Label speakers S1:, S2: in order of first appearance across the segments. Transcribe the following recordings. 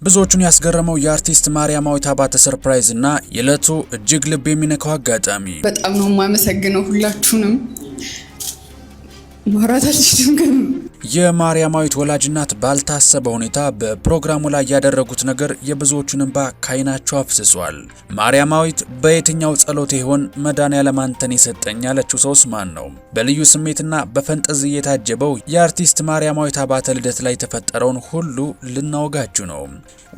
S1: ብዙዎቹን ያስገረመው የአርቲስት ማርያማዊት አባተ ሰርፕራይዝ እና የዕለቱ እጅግ ልብ የሚነካው አጋጣሚ።
S2: በጣም ነው የማመሰግነው ሁላችሁንም። ማውራት አልችልም ግን
S1: የማርያማዊት ወላጅ እናት ባልታሰበ ሁኔታ በፕሮግራሙ ላይ ያደረጉት ነገር የብዙዎቹን እንባ ካይናቸው አፍስሷል። ማርያማዊት በየትኛው ጸሎት ይሆን መድኃኔዓለም አንተን የሰጠኝ ያለችው ሰውስ ማን ነው? በልዩ ስሜትና በፈንጠዝያ የታጀበው የአርቲስት ማርያማዊት አባተ ልደት ላይ የተፈጠረውን ሁሉ ልናወጋችሁ ነው።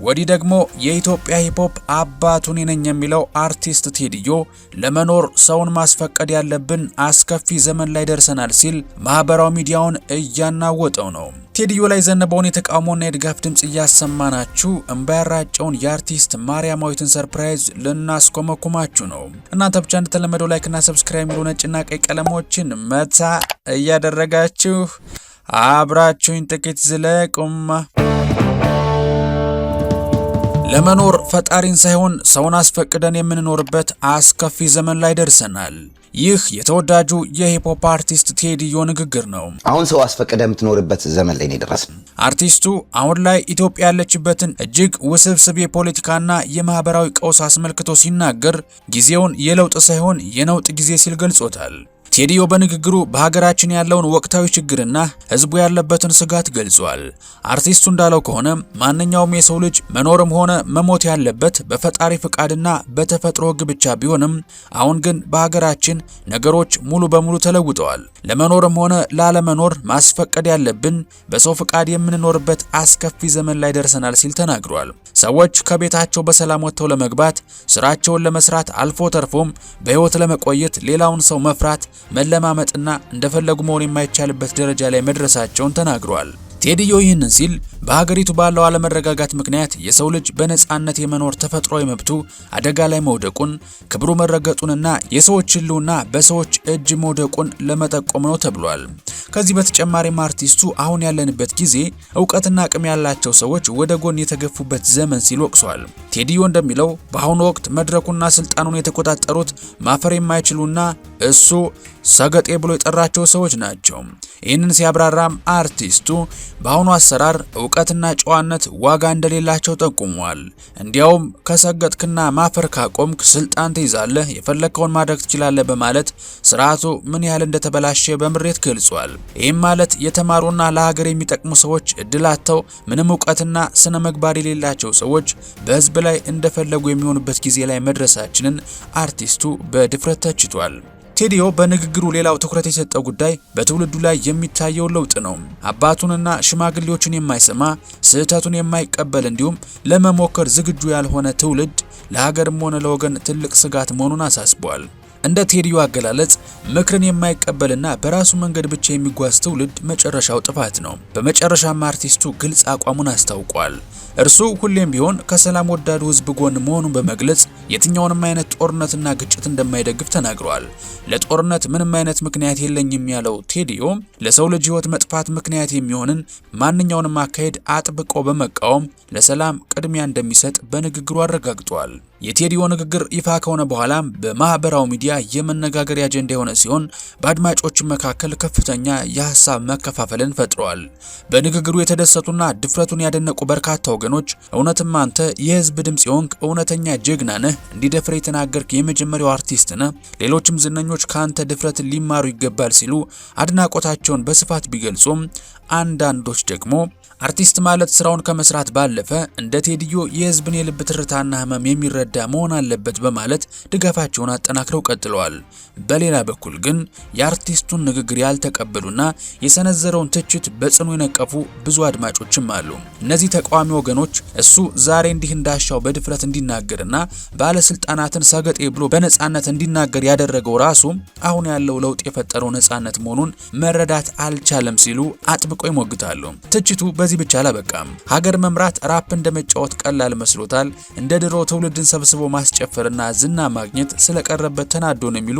S1: ወዲህ ደግሞ የኢትዮጵያ ሂፕሆፕ አባቱን ነኝ የሚለው አርቲስት ቴዲዮ ለመኖር ሰውን ማስፈቀድ ያለብን አስከፊ ዘመን ላይ ደርሰናል ሲል ማህበራዊ ሚዲያውን እያናወጠው ነው። ቴዲዮ ላይ ዘነበውን የተቃውሞና የድጋፍ ድምጽ እያሰማናችሁ እንባ ያራጨውን የአርቲስት ማርያማዊትን ሰርፕራይዝ ልናስኮመኩማችሁ ነው። እናንተ ብቻ እንደተለመደው ላይክ እና ሰብስክራይብ የሚሉ ነጭና ቀይ ቀለሞችን መታ እያደረጋችሁ አብራችሁኝ ጥቂት ዝለቁማ። ለመኖር ፈጣሪን ሳይሆን ሰውን አስፈቅደን የምንኖርበት አስከፊ ዘመን ላይ ደርሰናል። ይህ የተወዳጁ የሂፕሆፕ አርቲስት ቴዲዮ ንግግር ነው።
S3: አሁን ሰው አስፈቅደ የምትኖርበት ዘመን ላይ ነው የደረስነው።
S1: አርቲስቱ አሁን ላይ ኢትዮጵያ ያለችበትን እጅግ ውስብስብ የፖለቲካና የማህበራዊ ቀውስ አስመልክቶ ሲናገር ጊዜውን የለውጥ ሳይሆን የነውጥ ጊዜ ሲል ገልጾታል። ቴዲዮ በንግግሩ በሀገራችን ያለውን ወቅታዊ ችግርና ህዝቡ ያለበትን ስጋት ገልጿል። አርቲስቱ እንዳለው ከሆነ ማንኛውም የሰው ልጅ መኖርም ሆነ መሞት ያለበት በፈጣሪ ፍቃድና በተፈጥሮ ህግ ብቻ ቢሆንም አሁን ግን በሀገራችን ነገሮች ሙሉ በሙሉ ተለውጠዋል። ለመኖርም ሆነ ላለመኖር ማስፈቀድ ያለብን በሰው ፍቃድ የምንኖርበት አስከፊ ዘመን ላይ ደርሰናል ሲል ተናግሯል። ሰዎች ከቤታቸው በሰላም ወጥተው ለመግባት፣ ስራቸውን ለመስራት፣ አልፎ ተርፎም በህይወት ለመቆየት ሌላውን ሰው መፍራት መለማመጥና እንደፈለጉ መሆን የማይቻልበት ደረጃ ላይ መድረሳቸውን ተናግሯል። ቴዲዮ ይህንን ሲል በሀገሪቱ ባለው አለመረጋጋት ምክንያት የሰው ልጅ በነጻነት የመኖር ተፈጥሯዊ መብቱ አደጋ ላይ መውደቁን፣ ክብሩ መረገጡንና የሰዎች ህልውና በሰዎች እጅ መውደቁን ለመጠቆም ነው ተብሏል። ከዚህ በተጨማሪም አርቲስቱ አሁን ያለንበት ጊዜ እውቀትና አቅም ያላቸው ሰዎች ወደ ጎን የተገፉበት ዘመን ሲል ወቅሷል። ቴዲዮ እንደሚለው በአሁኑ ወቅት መድረኩና ስልጣኑን የተቆጣጠሩት ማፈር የማይችሉና እሱ ሰገጤ ብሎ የጠራቸው ሰዎች ናቸው። ይህንን ሲያብራራም አርቲስቱ በአሁኑ አሰራር እውቀትና ጨዋነት ዋጋ እንደሌላቸው ጠቁሟል። እንዲያውም ከሰገጥክና ማፈር ካቆምክ ስልጣን ትይዛለህ፣ የፈለከውን ማድረግ ትችላለህ በማለት ስርዓቱ ምን ያህል እንደተበላሸ በምሬት ገልጿል። ይህም ማለት የተማሩና ለሀገር የሚጠቅሙ ሰዎች እድል አጥተው ምንም እውቀትና ስነ ምግባር የሌላቸው ሰዎች በህዝብ ላይ እንደፈለጉ የሚሆኑበት ጊዜ ላይ መድረሳችንን አርቲስቱ በድፍረት ተችቷል። ቴዲዮ በንግግሩ ሌላው ትኩረት የሰጠው ጉዳይ በትውልዱ ላይ የሚታየው ለውጥ ነው። አባቱንና ሽማግሌዎችን የማይሰማ ስህተቱን የማይቀበል እንዲሁም ለመሞከር ዝግጁ ያልሆነ ትውልድ ለሀገርም ሆነ ለወገን ትልቅ ስጋት መሆኑን አሳስቧል። እንደ ቴዲዮ አገላለጽ ምክርን የማይቀበልና በራሱ መንገድ ብቻ የሚጓዝ ትውልድ መጨረሻው ጥፋት ነው። በመጨረሻም አርቲስቱ ግልጽ አቋሙን አስታውቋል። እርሱ ሁሌም ቢሆን ከሰላም ወዳዱ ህዝብ ጎን መሆኑን በመግለጽ የትኛውንም አይነት ጦርነትና ግጭት እንደማይደግፍ ተናግሯል። ለጦርነት ምንም አይነት ምክንያት የለኝም ያለው ቴዲዮ ለሰው ልጅ ህይወት መጥፋት ምክንያት የሚሆንን ማንኛውንም አካሄድ አጥብቆ በመቃወም ለሰላም ቅድሚያ እንደሚሰጥ በንግግሩ አረጋግጧል። የቴዲዮ ንግግር ይፋ ከሆነ በኋላም በማህበራዊ ሚዲያ የመነጋገሪያ አጀንዳ የሆነ ሲሆን በአድማጮች መካከል ከፍተኛ የሀሳብ መከፋፈልን ፈጥሯል። በንግግሩ የተደሰቱና ድፍረቱን ያደነቁ በርካታ ወገኖች እውነትም አንተ የህዝብ ድምጽ የሆንክ እውነተኛ ጀግና ነህ፣ እንዲደፍር የተናገርክ የመጀመሪያው አርቲስት ነህ፣ ሌሎችም ዝነኞች ካንተ ድፍረት ሊማሩ ይገባል ሲሉ አድናቆታቸውን በስፋት ቢገልጹም አንዳንዶች ደግሞ አርቲስት ማለት ስራውን ከመስራት ባለፈ እንደ ቴዲዮ የህዝብን የልብ ትርታና ህመም የሚረዳ መሆን አለበት በማለት ድጋፋቸውን አጠናክረው ቀጥለዋል። በሌላ በኩል ግን የአርቲስቱን ንግግር ያልተቀበሉና የሰነዘረውን ትችት በጽኑ የነቀፉ ብዙ አድማጮችም አሉ። እነዚህ ተቃዋሚ ወገኖች እሱ ዛሬ እንዲህ እንዳሻው በድፍረት እንዲናገርና ባለስልጣናትን ሰገጤ ብሎ በነጻነት እንዲናገር ያደረገው ራሱ አሁን ያለው ለውጥ የፈጠረው ነጻነት መሆኑን መረዳት አልቻለም ሲሉ አጥብቀው ይሞግታሉ። ትችቱ በዚህ ብቻ አላበቃም። ሀገር መምራት ራፕ እንደመጫወት ቀላል መስሎታል። እንደ ድሮ ትውልድን ሰብስቦ ማስጨፈርና ዝና ማግኘት ስለቀረበት ተናዶ ነው የሚሉ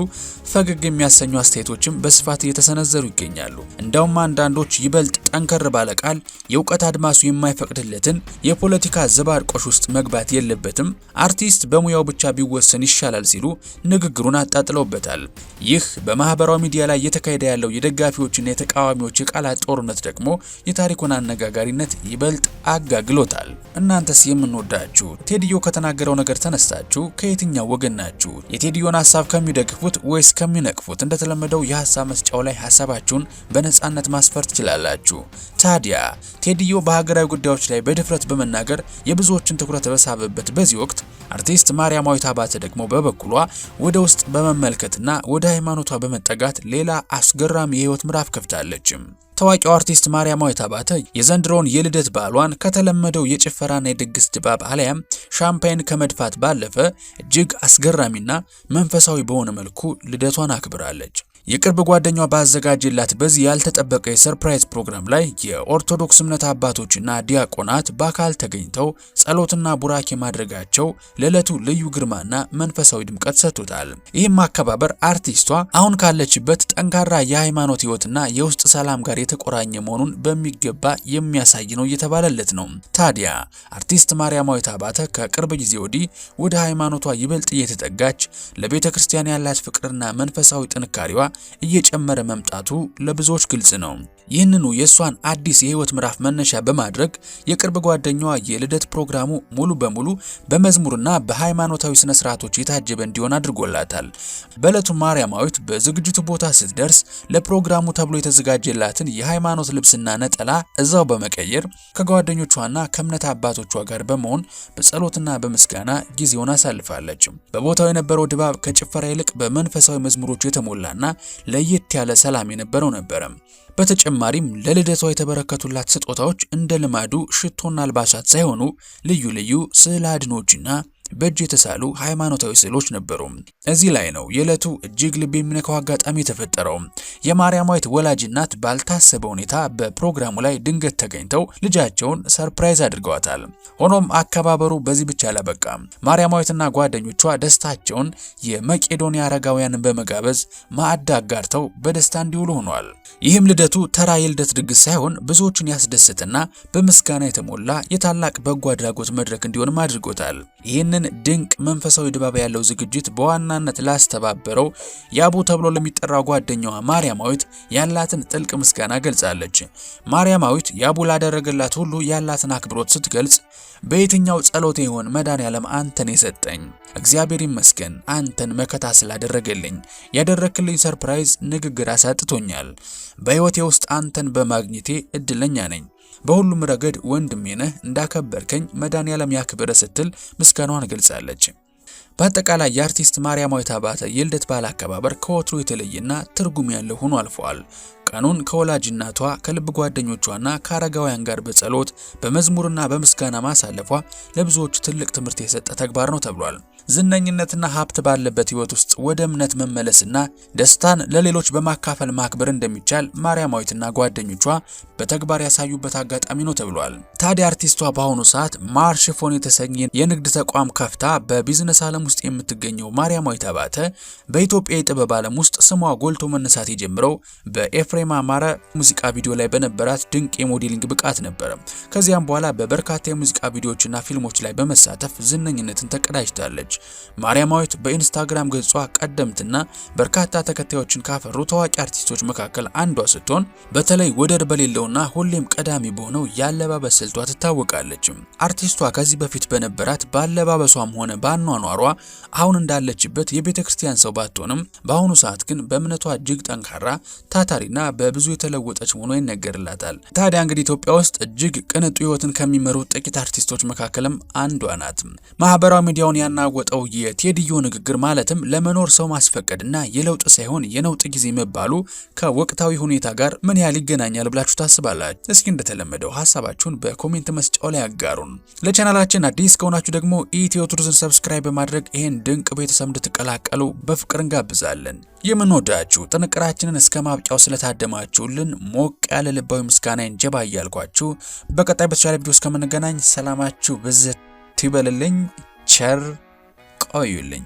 S1: ፈገግ የሚያሰኙ አስተያየቶችም በስፋት እየተሰነዘሩ ይገኛሉ። እንደውም አንዳንዶች ይበልጥ ጠንከር ባለ ቃል የእውቀት አድማሱ የማይፈቅድለትን የፖለቲካ ዘባርቆሽ ውስጥ መግባት የለበትም፣ አርቲስት በሙያው ብቻ ቢወሰን ይሻላል ሲሉ ንግግሩን አጣጥለውበታል። ይህ በማህበራዊ ሚዲያ ላይ እየተካሄደ ያለው የደጋፊዎችና የተቃዋሚዎች የቃላት ጦርነት ደግሞ የታሪኩን አነጋገር አነጋጋሪነት ይበልጥ አጋግሎታል። እናንተስ የምንወዳችሁ ቴዲዮ ከተናገረው ነገር ተነስታችሁ ከየትኛው ወገን ናችሁ? የቴዲዮን ሐሳብ ከሚደግፉት ወይስ ከሚነቅፉት? እንደተለመደው የሐሳብ መስጫው ላይ ሐሳባችሁን በነጻነት ማስፈር ትችላላችሁ። ታዲያ ቴዲዮ በሀገራዊ ጉዳዮች ላይ በድፍረት በመናገር የብዙዎችን ትኩረት በሳበበት በዚህ ወቅት አርቲስት ማርያማዊት አባተ ደግሞ በበኩሏ ወደ ውስጥ በመመልከትና ወደ ሃይማኖቷ በመጠጋት ሌላ አስገራሚ የህይወት ምዕራፍ ከፍታለች። ታዋቂው አርቲስት ማርያማዊት አባተ የዘንድሮውን የልደት በዓሏን ከተለመደው የጭፈራና የድግስ ድባብ አለያም ሻምፓይን ከመድፋት ባለፈ እጅግ አስገራሚና መንፈሳዊ በሆነ መልኩ ልደቷን አክብራለች። የቅርብ ጓደኛዋ ባዘጋጀላት በዚህ ያልተጠበቀ የሰርፕራይዝ ፕሮግራም ላይ የኦርቶዶክስ እምነት አባቶችና ዲያቆናት በአካል ተገኝተው ጸሎትና ቡራኬ ማድረጋቸው ለዕለቱ ልዩ ግርማና መንፈሳዊ ድምቀት ሰጥቶታል። ይህም አከባበር አርቲስቷ አሁን ካለችበት ጠንካራ የሃይማኖት ህይወትና የውስጥ ሰላም ጋር የተቆራኘ መሆኑን በሚገባ የሚያሳይ ነው እየተባለለት ነው። ታዲያ አርቲስት ማርያማዊት አባተ ከቅርብ ጊዜ ወዲህ ወደ ሃይማኖቷ ይበልጥ እየተጠጋች ለቤተ ክርስቲያን ያላት ፍቅርና መንፈሳዊ ጥንካሬዋ እየጨመረ መምጣቱ ለብዙዎች ግልጽ ነው። ይህንኑ የሷን አዲስ የህይወት ምዕራፍ መነሻ በማድረግ የቅርብ ጓደኛዋ የልደት ፕሮግራሙ ሙሉ በሙሉ በመዝሙርና በሃይማኖታዊ ስነ ስርዓቶች የታጀበ እንዲሆን አድርጎላታል። በዕለቱ ማርያማዊት በዝግጅቱ ቦታ ስትደርስ ለፕሮግራሙ ተብሎ የተዘጋጀላትን የሃይማኖት ልብስና ነጠላ እዛው በመቀየር ከጓደኞቿና ከእምነት አባቶቿ ጋር በመሆን በጸሎትና በምስጋና ጊዜውን አሳልፋለች። በቦታው የነበረው ድባብ ከጭፈራ ይልቅ በመንፈሳዊ መዝሙሮች የተሞላና ለየት ያለ ሰላም የነበረው ነበር። በተጨማሪም ለልደቷ የተበረከቱላት ስጦታዎች እንደ ልማዱ ሽቶና አልባሳት ሳይሆኑ ልዩ ልዩ ስዕለ አድኖችና በእጅ የተሳሉ ሃይማኖታዊ ስዕሎች ነበሩ። እዚህ ላይ ነው የዕለቱ እጅግ ልብ የሚነካው አጋጣሚ የተፈጠረው። የማርያማዊት ወላጅ እናት ባልታሰበ ሁኔታ በፕሮግራሙ ላይ ድንገት ተገኝተው ልጃቸውን ሰርፕራይዝ አድርገዋታል። ሆኖም አከባበሩ በዚህ ብቻ አላበቃም። ማርያማዊትና ጓደኞቿ ደስታቸውን የመቄዶንያ አረጋውያንን በመጋበዝ ማዕድ አጋርተው በደስታ እንዲውሉ ሆኗል። ይህም ልደቱ ተራ የልደት ድግስ ሳይሆን ብዙዎችን ያስደሰተና በምስጋና የተሞላ የታላቅ በጎ አድራጎት መድረክ እንዲሆንም አድርጎታል። ይህንን ድንቅ መንፈሳዊ ድባብ ያለው ዝግጅት በዋናነት ላስተባበረው ያቡ ተብሎ ለሚጠራው ጓደኛዋ ማርያማዊት ያላትን ጥልቅ ምስጋና ገልጻለች። ማርያማዊት ያቡ ላደረገላት ሁሉ ያላትን አክብሮት ስትገልጽ በየትኛው ጸሎቴ ይሆን መድኃኔዓለም አንተን የሰጠኝ? እግዚአብሔር ይመስገን አንተን መከታ ስላደረገልኝ። ያደረክልኝ ሰርፕራይዝ ንግግር አሳጥቶኛል። በህይወቴ ውስጥ አንተን በማግኘቴ እድለኛ ነኝ። በሁሉም ረገድ ወንድሜ ነህ፣ እንዳከበርከኝ መድኃኔዓለም ያክብረ ስትል ምስጋናዋን ገልጻለች። በአጠቃላይ የአርቲስት ማርያማዊት አባተ የልደት በዓል አከባበር ከወትሮ የተለየና ትርጉም ያለው ሆኖ አልፏል። ቀኑን ከወላጅ እናቷ ከልብ ጓደኞቿና ከአረጋውያን ጋር በጸሎት በመዝሙርና በምስጋና ማሳለፏ ለብዙዎች ትልቅ ትምህርት የሰጠ ተግባር ነው ተብሏል። ዝነኝነትና ሀብት ባለበት ህይወት ውስጥ ወደ እምነት መመለስና ደስታን ለሌሎች በማካፈል ማክበር እንደሚቻል ማርያማዊትና ጓደኞቿ በተግባር ያሳዩበት አጋጣሚ ነው ተብሏል። ታዲያ አርቲስቷ በአሁኑ ሰዓት ማርሽፎን የተሰኘ የንግድ ተቋም ከፍታ በቢዝነስ ዓለም ውስጥ የምትገኘው ማርያማዊት አባተ በኢትዮጵያ የጥበብ ዓለም ውስጥ ስሟ ጎልቶ መነሳት የጀመረው በኤፍሬም አማረ ሙዚቃ ቪዲዮ ላይ በነበራት ድንቅ የሞዴሊንግ ብቃት ነበር። ከዚያም በኋላ በበርካታ የሙዚቃ ቪዲዮዎችና ፊልሞች ላይ በመሳተፍ ዝነኝነትን ተቀዳጅታለች። ማርያማዊት በኢንስታግራም ገጿ ቀደምትና በርካታ ተከታዮችን ካፈሩ ታዋቂ አርቲስቶች መካከል አንዷ ስትሆን በተለይ ወደር በሌለውና ሁሌም ቀዳሚ በሆነው ያለባበስ ስልቷ ትታወቃለች። አርቲስቷ ከዚህ በፊት በነበራት ባለባበሷም ሆነ ባኗኗሯ አሁን እንዳለችበት የቤተክርስቲያን ሰው ባትሆንም በአሁኑ ሰዓት ግን በእምነቷ እጅግ ጠንካራ ታታሪና በብዙ የተለወጠች ሆኖ ይነገርላታል። ታዲያ እንግዲህ ኢትዮጵያ ውስጥ እጅግ ቅንጡ ህይወትን ከሚመሩ ጥቂት አርቲስቶች መካከልም አንዷ ናት። ማህበራዊ ሚዲያውን ያናወጠው የቴዲዮ ንግግር ማለትም ለመኖር ሰው ማስፈቀድና የለውጥ ሳይሆን የነውጥ ጊዜ መባሉ ከወቅታዊ ሁኔታ ጋር ምን ያህል ይገናኛል ብላችሁ ታስባላችሁ? እስኪ እንደተለመደው ሐሳባችሁን በኮሜንት መስጫው ላይ አጋሩን። ለቻናላችን አዲስ ከሆናችሁ ደግሞ ኢትዮ ቱሪዝም ሰብስክራይብ በማድረግ ይሄን ድንቅ ቤተሰብ እንድትቀላቀሉ በፍቅር እንጋብዛለን። የምንወዳችሁ ጥንቅራችንን እስከ ማብቂያው ስለታደማችሁልን ሞቅ ያለ ልባዊ ምስጋናን ጀባ እያልኳችሁ በቀጣይ በተሻለ ቪዲዮ እስከምንገናኝ ሰላማችሁ ብዝት ይበልልኝ። ቸር ቆዩልኝ።